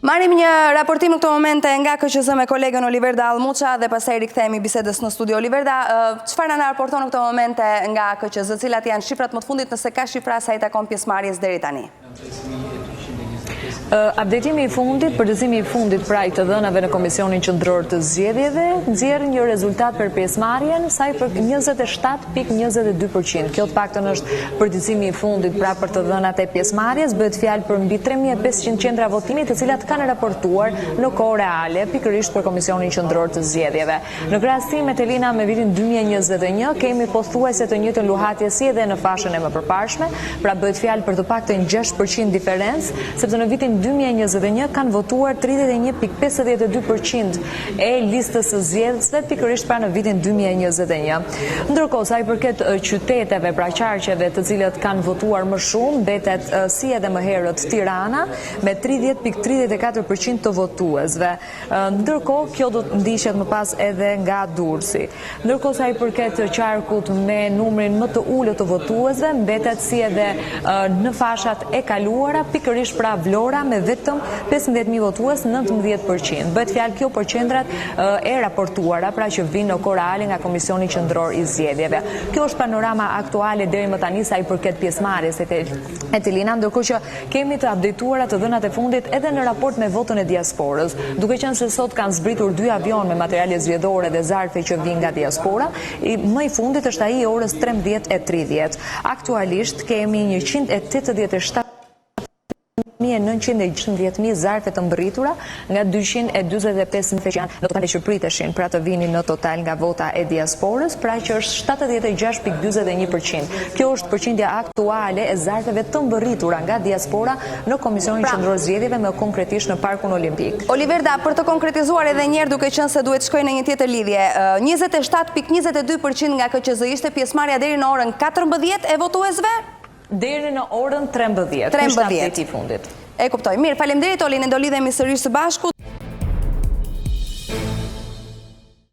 Marim një raportim në këto momente nga KQZ me kolegën Oliverda Almuqa dhe pastaj rikthehemi bisedës në studio. Oliverda, çfarë na raporton në këto momente nga KQZ, cilat janë shifrat më të fundit nëse ka shifra sa i takon pjesëmarrjes deri tani? Updatimi i fundit, përgjithësimi i fundit pra i të dhënave në Komisionin Qendror të Zgjedhjeve nxjerr një rezultat për pjesëmarrjen sa i për 27.22%. Kjo të paktën është përgjithësimi i fundit pra për të dhënat e pjesëmarrjes, bëhet fjalë për mbi 3500 qendra votimi të cilat kanë raportuar në kohë reale pikërisht për Komisionin Qendror të Zgjedhjeve. Në krahasim me Telina me vitin 2021 kemi pothuajse të njëjtën luhatje si edhe në fashën e mëparshme, pra bëhet fjalë për të paktën 6% diferencë, sepse në vitin 2021 kanë votuar 31.52% e listës së zgjedhësve pikërisht pra në vitin 2021. Ndërkohë sa i përket qyteteve, pra qarqeve të cilët kanë votuar më shumë, mbetet si edhe më herët Tirana me 30.34% të votuesve. Ndërkohë kjo do të ndiqet më pas edhe nga Durrësi. Ndërkohë sa i përket qarkut me numrin më të ulët të votuesve, mbetet si edhe në fashat e kaluara pikërisht pra Vlora me vetëm 15.000 votues, 19%. Bëhet fjalë kjo për qendrat e raportuara, pra që vinë në kohë reale nga Komisioni Qendror i Zgjedhjeve. Kjo është panorama aktuale deri më tani sa i përket pjesëmarrjes e Telina, ndërkohë që kemi të updateuara të dhënat e fundit edhe në raport me votën e diasporës. Duke qenë se sot kanë zbritur 2 avion me materiale zgjedhore dhe zarfe që vinë nga diaspora, më i fundit është ai i orës 13:30. Aktualisht kemi 187.916 zarfe të mbërritura nga 245.000 që janë në total që priteshin pra të vinin në total nga vota e diasporës, pra që është 76.41%. Kjo është përqindja aktuale e zarfeve të mbërritura nga diaspora në Komisionin Qendror Zgjedhjeve, më konkretisht në Parkun Olimpik. Oliverda, për të konkretizuar edhe një herë duke qenë se duhet shkojë në një tjetër lidhje, 27.22% nga KQZ ishte pjesëmarrja deri në orën 14 e votuesve? Deri në orën 13. 13. I fundit. E kuptoj. Mirë, faleminderit Oli, ne do lidhemi sërish së bashku.